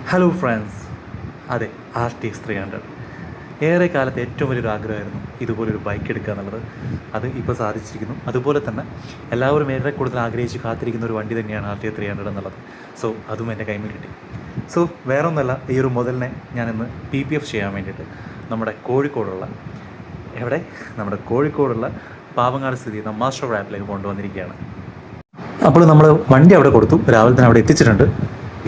Hello friends, അതെ, RTX 300 ഏറെ കാലത്ത് ഏറ്റവും വലിയൊരു ആഗ്രഹമായിരുന്നു ഇതുപോലൊരു ബൈക്ക് എടുക്കുക എന്നുള്ളത്. അത് ഇപ്പോൾ സാധിച്ചിരിക്കുന്നു. അതുപോലെ തന്നെ എല്ലാവരും ഏറെ കൂടുതൽ ആഗ്രഹിച്ച് കാത്തിരിക്കുന്ന ഒരു വണ്ടി തന്നെയാണ് RTX 300 എന്നുള്ളത്. സോ അതും എൻ്റെ കൈമിൽ കിട്ടി. സോ വേറെ ഒന്നല്ല, ഈ ഒരു മുതലിനെ ഞാനിന്ന് PPF ചെയ്യാൻ വേണ്ടിയിട്ട് നമ്മുടെ കോഴിക്കോടുള്ള പാവങ്ങാട് സ്ഥിതി ചെയ്യുന്ന മാസ്റ്റർ റാപ്പിലേക്ക് കൊണ്ടുവന്നിരിക്കുകയാണ്. അപ്പോൾ നമ്മൾ വണ്ടി അവിടെ കൊടുത്തു, രാവിലെ തന്നെ അവിടെ എത്തിച്ചിട്ടുണ്ട്.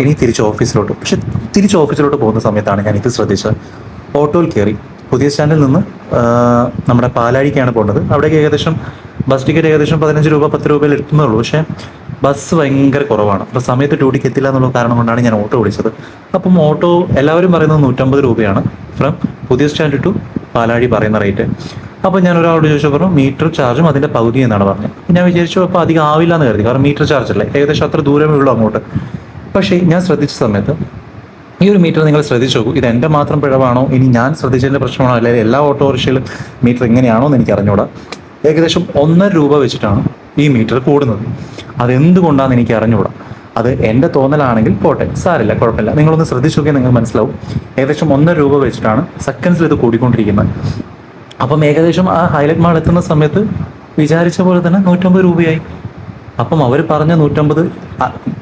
ഇനി തിരിച്ച് ഓഫീസിലോട്ട്. പക്ഷെ തിരിച്ച് ഓഫീസിലോട്ട് പോകുന്ന സമയത്താണ് ഞാൻ ഇത് ശ്രദ്ധിച്ചത്. ഓട്ടോയിൽ കയറി പുതിയ സ്റ്റാൻഡിൽ നിന്ന് നമ്മുടെ പാലാഴിക്കാണ് പോകേണ്ടത്. അവിടേക്ക് ഏകദേശം ബസ് ടിക്കറ്റ് ഏകദേശം 15 രൂപ 10 രൂപയിൽ എത്തുന്നുള്ളൂ. പക്ഷേ ബസ് ഭയങ്കര കുറവാണ്. അപ്പോൾ സമയത്ത് ഡ്യൂട്ടിക്ക് എത്തില്ല എന്നുള്ള കാരണം കൊണ്ടാണ് ഞാൻ ഓട്ടോ വിളിച്ചത്. അപ്പം ഓട്ടോ എല്ലാവരും പറയുന്നത് 150 രൂപയാണ് ഫ്രം പുതിയ സ്റ്റാൻഡ് ടു പാലാഴി പറയുന്ന റേറ്റ്. അപ്പോൾ ഞാൻ ഒരാളോട് ചോദിച്ചു, പറഞ്ഞു മീറ്റർ ചാർജും അതിൻ്റെ പകുതി എന്നാണ് പറഞ്ഞത്. ഞാൻ വിചാരിച്ചു അപ്പോൾ അധികം ആവില്ല എന്ന് കരുതി, കാരണം മീറ്റർ ചാർജ് അല്ലേ, ഏകദേശം അത്ര ദൂരമേ ഉള്ളൂ അങ്ങോട്ട്. പക്ഷേ ഞാൻ ശ്രദ്ധിച്ച സമയത്ത് ഈ ഒരു മീറ്റർ നിങ്ങൾ ശ്രദ്ധിച്ചു നോക്കൂ. ഇത് എൻ്റെ മാത്രം പിഴവാണോ, ഇനി ഞാൻ ശ്രദ്ധിച്ചതിൻ്റെ പ്രശ്നമാണോ, അല്ലെങ്കിൽ എല്ലാ ഓട്ടോറിക്ഷയിലും മീറ്റർ എങ്ങനെയാണോ എന്ന് എനിക്ക് അറിഞ്ഞൂടാ. ഏകദേശം 1.5 രൂപ വെച്ചിട്ടാണ് ഈ മീറ്റർ കൂടുന്നത്. അതെന്തുകൊണ്ടാണെന്ന് എനിക്ക് അറിഞ്ഞുകൂടാ. അത് എൻ്റെ തോന്നലാണെങ്കിൽ പോട്ടെ, സാരില്ല, കുഴപ്പമില്ല. നിങ്ങളൊന്ന് ശ്രദ്ധിച്ചു നോക്കിയാൽ നിങ്ങൾക്ക് മനസ്സിലാവും. ഏകദേശം 1.5 രൂപ വെച്ചിട്ടാണ് സെക്കൻഡ്സിൽ ഇത് കൂടിക്കൊണ്ടിരിക്കുന്നത്. അപ്പം ഏകദേശം ആ ഹൈലൈറ്റ് മാൾ എത്തുന്ന സമയത്ത് വിചാരിച്ച പോലെ തന്നെ 150 രൂപയായി. അപ്പം അവർ പറഞ്ഞ 150,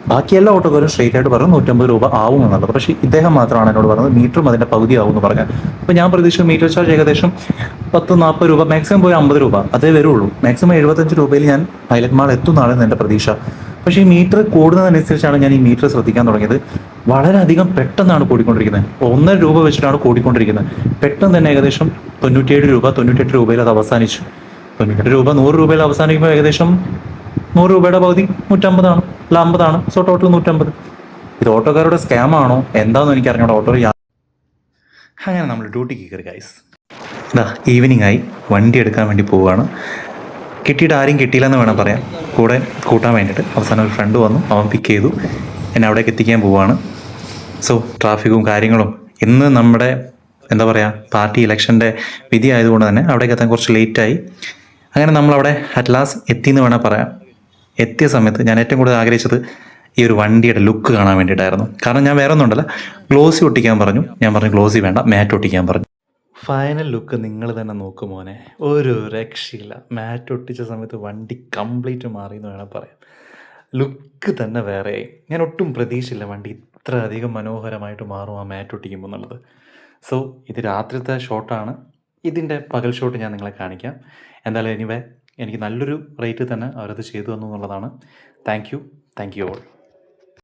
ബാക്കി എല്ലാ ഓട്ടോക്കാരും സ്ട്രെയിറ്റ് ആയിട്ട് പറഞ്ഞു 150 രൂപ ആവും എന്നുള്ളത്. പക്ഷേ ഇദ്ദേഹം മാത്രമാണ് എന്നോട് പറഞ്ഞത് മീറ്ററും അതിൻ്റെ പകുതി ആവും എന്ന് പറഞ്ഞത്. അപ്പോൾ ഞാൻ പ്രതീക്ഷിച്ചു മീറ്റർ ചാർജ് ഏകദേശം 10-40 രൂപ, മാക്സിമം പോയി 50 രൂപ അതേ വരുള്ളൂ. മാക്സിമം 75 രൂപയിൽ ഞാൻ ഹൈലൈറ്റ് മാൾ എത്തുന്നതാണ് എൻ്റെ പ്രതീക്ഷ. പക്ഷേ ഈ മീറ്റർ കൂടുന്നതനുസരിച്ചാണ് ഞാൻ ഈ മീറ്റർ ശ്രദ്ധിക്കാൻ തുടങ്ങിയത്. വളരെയധികം പെട്ടെന്നാണ് കൂടിക്കൊണ്ടിരിക്കുന്നത്. 1.5 രൂപ വെച്ചിട്ടാണ് കൂടിക്കൊണ്ടിരിക്കുന്നത്. പെട്ടെന്ന് തന്നെ ഏകദേശം 97 രൂപ 98 രൂപയിൽ അത് അവസാനിച്ചു. 98 രൂപ 100 രൂപയിൽ അവസാനിക്കുമ്പോൾ ഏകദേശം 100 രൂപയുടെ പകുതി 150 ആണ്, അല്ല 50 ആണ്. So total 150. ഇത് ഓട്ടോക്കാരുടെ സ്കാം ആണോ എന്താണെന്ന് എനിക്ക് അറിഞ്ഞോളൂ. അങ്ങനെ നമ്മൾ ഡ്യൂട്ടിക്ക് കയറി ഗൈസ്. ഈവനിങ് ആയി, വണ്ടി എടുക്കാൻ വേണ്ടി പോവുകയാണ്. കിട്ടിയിട്ട് ആരും കിട്ടിയില്ലെന്ന് വേണം പറയാം, കൂടെ കൂട്ടാൻ വേണ്ടിയിട്ട്. അവസാനം ഒരു ഫ്രണ്ട് വന്നു, അവൻ പിക്ക് ചെയ്തു, എന്നെ അവിടേക്ക് എത്തിക്കാൻ പോവുകയാണ്. സോ ട്രാഫിക്കും കാര്യങ്ങളും ഇന്ന് നമ്മുടെ പാർട്ടി ഇലക്ഷൻ്റെ വിധി ആയതുകൊണ്ട് തന്നെ അവിടേക്ക് എത്താൻ കുറച്ച് ലേറ്റായി. അങ്ങനെ നമ്മളവിടെ അറ്റ് ലാസ്റ്റ് എത്തിയെന്ന് വേണം പറയാം. എത്തിയ സമയത്ത് ഞാൻ ഏറ്റവും കൂടുതൽ ആഗ്രഹിച്ചത് ഈ ഒരു വണ്ടിയുടെ ലുക്ക് കാണാൻ വേണ്ടിയിട്ടായിരുന്നു. കാരണം ഞാൻ വേറെ ഒന്നും ഉണ്ടല്ല, ഗ്ലോസി ഒട്ടിക്കാൻ പറഞ്ഞു. ഞാൻ പറഞ്ഞു ഗ്ലോസി വേണ്ട, മാറ്റ് ഒട്ടിക്കാൻ പറഞ്ഞു. ഫൈനൽ ലുക്ക് നിങ്ങൾ തന്നെ നോക്കും മോനെ, ഒരു രക്ഷയില്ല. മാറ്റ് ഒട്ടിച്ച സമയത്ത് വണ്ടി കംപ്ലീറ്റ് മാറി എന്ന് വേണം പറയാം. ലുക്ക് തന്നെ വേറെയായി. ഞാൻ ഒട്ടും പ്രതീക്ഷയില്ല വണ്ടി ഇത്ര അധികം മനോഹരമായിട്ട് മാറും ആ മാറ്റ് ഒട്ടിക്കുമ്പോൾ എന്നുള്ളത്. സോ ഇത് രാത്രിത്തെ ഷോട്ടാണ്. ഇതിൻ്റെ പകൽ ഷോട്ട് ഞാൻ നിങ്ങളെ കാണിക്കാം. എന്തായാലും എനിവേ എനിക്ക് നല്ലൊരു റേറ്റ് തന്നെ അവരത് ചെയ്തു തന്നു എന്നുള്ളതാണ്. Thank you all.